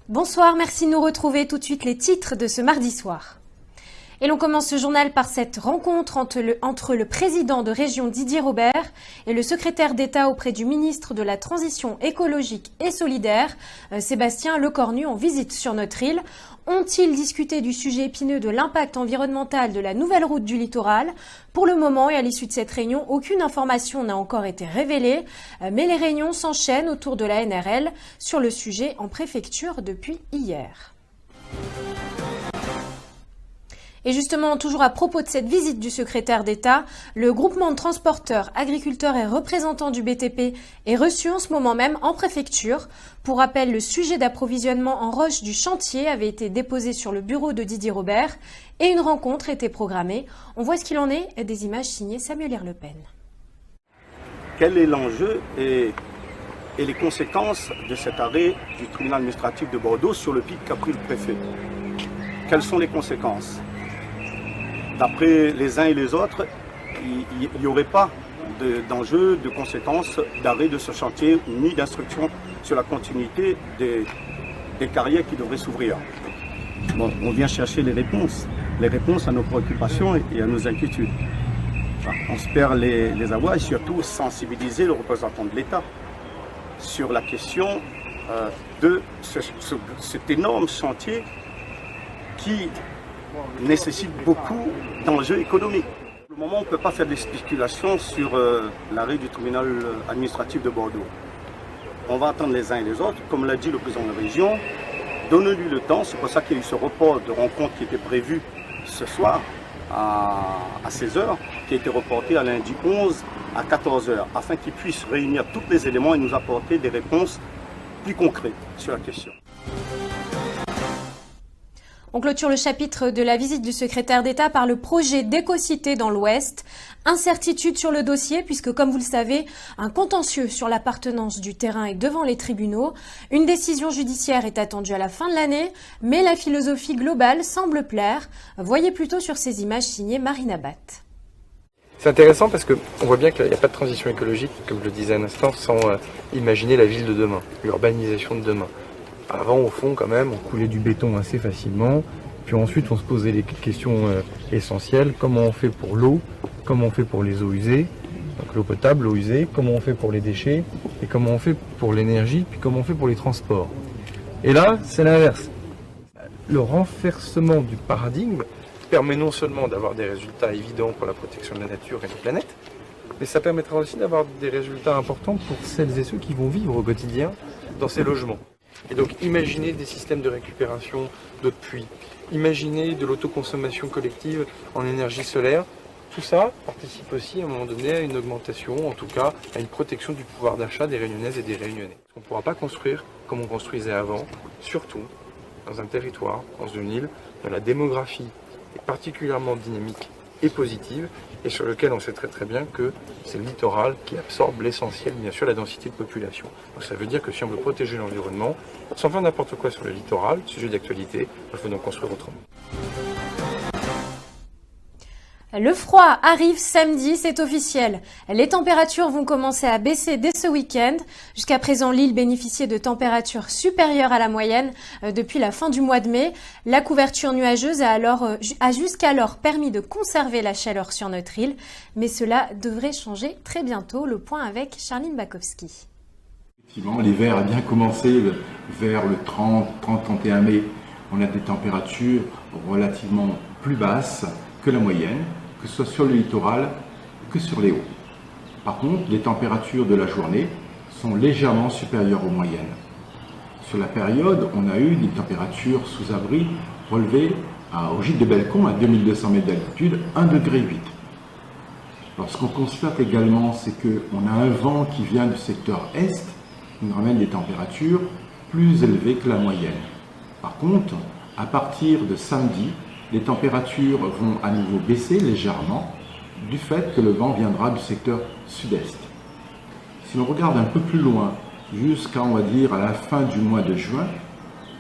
Bonsoir, merci de nous retrouver tout de suite les titres de ce mardi soir. Et l'on commence ce journal par cette rencontre entre le président de région Didier Robert et le secrétaire d'État auprès du ministre de la Transition écologique et solidaire, Sébastien Lecornu, en visite sur notre île. Ont-ils discuté du sujet épineux de l'impact environnemental de la nouvelle route du littoral? Pour le moment et à l'issue de cette réunion, aucune information n'a encore été révélée, mais les réunions s'enchaînent autour de la NRL sur le sujet en préfecture depuis hier. Et justement, toujours à propos de cette visite du secrétaire d'État, le groupement de transporteurs, agriculteurs et représentants du BTP est reçu en ce moment même en préfecture. Pour rappel, le sujet d'approvisionnement en roche du chantier avait été déposé sur le bureau de Didier Robert et une rencontre était programmée. On voit ce qu'il en est, des images signées Samuel Herlepen. Quel est l'enjeu et les conséquences de cet arrêt du tribunal administratif de Bordeaux sur le pic qu'a pris le préfet? Quelles sont les conséquences? D'après les uns et les autres, il n'y aurait pas d'enjeu, de conséquences d'arrêt de ce chantier, ni d'instruction sur la continuité des carrières qui devraient s'ouvrir. Bon, on vient chercher les réponses à nos préoccupations et à nos inquiétudes. Enfin, on espère les avoir et surtout sensibiliser le représentant de l'État sur la question de cet énorme chantier qui nécessite beaucoup d'enjeux économiques. Pour le moment, on ne peut pas faire des spéculations sur l'arrêt du tribunal administratif de Bordeaux. On va attendre les uns et les autres. Comme l'a dit le président de la région, donnez-lui le temps. C'est pour ça qu'il y a eu ce report de rencontre qui était prévu ce soir à 16h, qui a été reporté à lundi 11 à 14h, afin qu'il puisse réunir tous les éléments et nous apporter des réponses plus concrètes sur la question. On clôture le chapitre de la visite du secrétaire d'État par le projet d'éco-cité dans l'Ouest. Incertitude sur le dossier puisque, comme vous le savez, un contentieux sur l'appartenance du terrain est devant les tribunaux. Une décision judiciaire est attendue à la fin de l'année, mais la philosophie globale semble plaire. Voyez plutôt sur ces images signées Marina Batt. C'est intéressant parce qu'on voit bien qu'il n'y a pas de transition écologique, comme je le disais à l'instant, sans imaginer la ville de demain, l'urbanisation de demain. Avant, au fond, quand même, on coulait du béton assez facilement. Puis ensuite, on se posait les questions essentielles. Comment on fait pour l'eau? Comment on fait pour les eaux usées? Donc l'eau potable, l'eau usée. Comment on fait pour les déchets? Et comment on fait pour l'énergie? Puis comment on fait pour les transports? Et là, c'est l'inverse. Le renversement du paradigme permet non seulement d'avoir des résultats évidents pour la protection de la nature et de la planète, mais ça permettra aussi d'avoir des résultats importants pour celles et ceux qui vont vivre au quotidien dans ces logements. Et donc imaginez des systèmes de récupération d'eau de pluie, imaginez de l'autoconsommation collective en énergie solaire. Tout ça participe aussi à un moment donné à une augmentation, en tout cas à une protection du pouvoir d'achat des Réunionnaises et des Réunionnais. On ne pourra pas construire comme on construisait avant, surtout dans un territoire, dans une île, dont la démographie est particulièrement dynamique et positive, et sur lequel on sait très très bien que c'est le littoral qui absorbe l'essentiel, bien sûr, la densité de population. Donc ça veut dire que si on veut protéger l'environnement, sans faire n'importe quoi sur le littoral, sujet d'actualité, il faut donc construire autrement. Le froid arrive samedi, c'est officiel. Les températures vont commencer à baisser dès ce week-end. Jusqu'à présent, l'île bénéficiait de températures supérieures à la moyenne depuis la fin du mois de mai. La couverture nuageuse a jusqu'alors permis de conserver la chaleur sur notre île. Mais cela devrait changer très bientôt. Le point avec Charline Bakowski. Effectivement, l'hiver a bien commencé vers le 30-31 mai. On a des températures relativement plus basses que la moyenne, que ce soit sur le littoral que sur les hauts. Par contre, les températures de la journée sont légèrement supérieures aux moyennes. Sur la période, on a eu des températures sous abri relevées au gîte de Bellecombe, à 2200 mètres d'altitude, 1,8 degré. Alors, ce qu'on constate également, c'est qu'on a un vent qui vient du secteur est, qui nous ramène des températures plus élevées que la moyenne. Par contre, à partir de samedi, les températures vont à nouveau baisser légèrement du fait que le vent viendra du secteur sud-est. Si l'on regarde un peu plus loin, jusqu'à, on va dire, à la fin du mois de juin,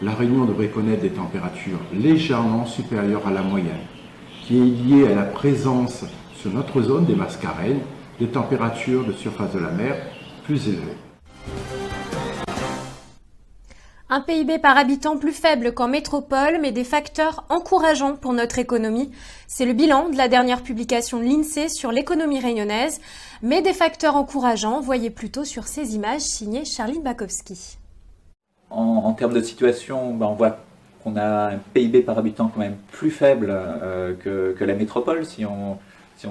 la Réunion devrait connaître des températures légèrement supérieures à la moyenne, qui est liée à la présence sur notre zone des mascareignes, des températures de surface de la mer plus élevées. Un PIB par habitant plus faible qu'en métropole, mais des facteurs encourageants pour notre économie. C'est le bilan de la dernière publication de l'INSEE sur l'économie réunionnaise. Mais des facteurs encourageants, voyez plutôt sur ces images signées Charline Bakowski. En termes de situation, on voit qu'on a un PIB par habitant quand même plus faible que la métropole, si on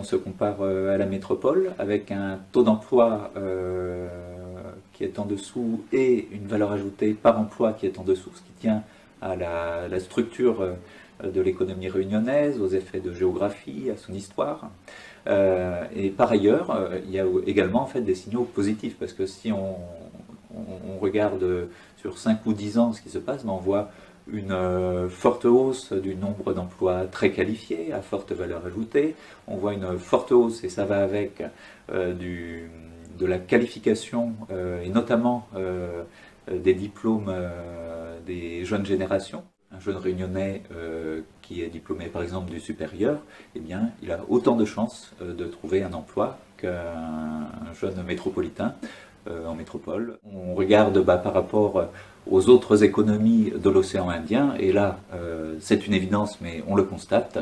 se compare à la métropole, avec un taux d'emploi qui est en dessous et une valeur ajoutée par emploi qui est en dessous, ce qui tient à la structure de l'économie réunionnaise, aux effets de géographie, à son histoire. Et par ailleurs, il y a également en fait des signaux positifs, parce que si on regarde sur 5 ou 10 ans ce qui se passe, on voit une forte hausse du nombre d'emplois très qualifiés, à forte valeur ajoutée. On voit une forte hausse, et ça va avec, de la qualification, et notamment des diplômes des jeunes générations. Un jeune réunionnais qui est diplômé par exemple du supérieur, eh bien, il a autant de chances de trouver un emploi qu'un jeune métropolitain en métropole. On regarde par rapport aux autres économies de l'océan Indien, et là c'est une évidence mais on le constate,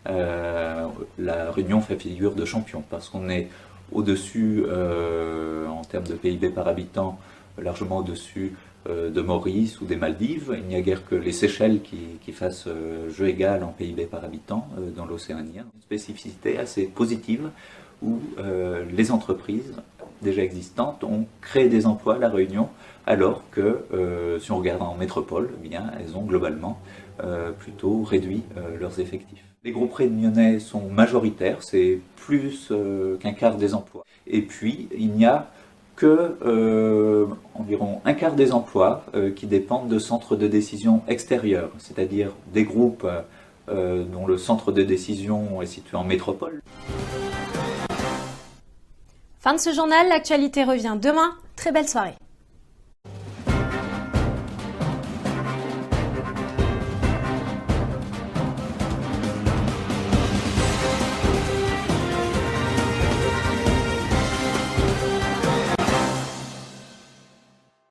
la Réunion fait figure de champion, parce qu'on est au-dessus en termes de PIB par habitant, largement au-dessus de Maurice ou des Maldives. Il n'y a guère que les Seychelles qui fassent jeu égal en PIB par habitant dans l'océan Indien. Une spécificité assez positive où les entreprises déjà existantes ont créé des emplois à La Réunion, alors que si on regarde en métropole, eh bien, elles ont globalement plutôt réduit leurs effectifs. Les groupes réunionnais sont majoritaires, c'est plus qu'un quart des emplois. Et puis, il n'y a que environ un quart des emplois qui dépendent de centres de décision extérieurs, c'est-à-dire des groupes dont le centre de décision est situé en métropole. Fin de ce journal, l'actualité revient demain. Très belle soirée.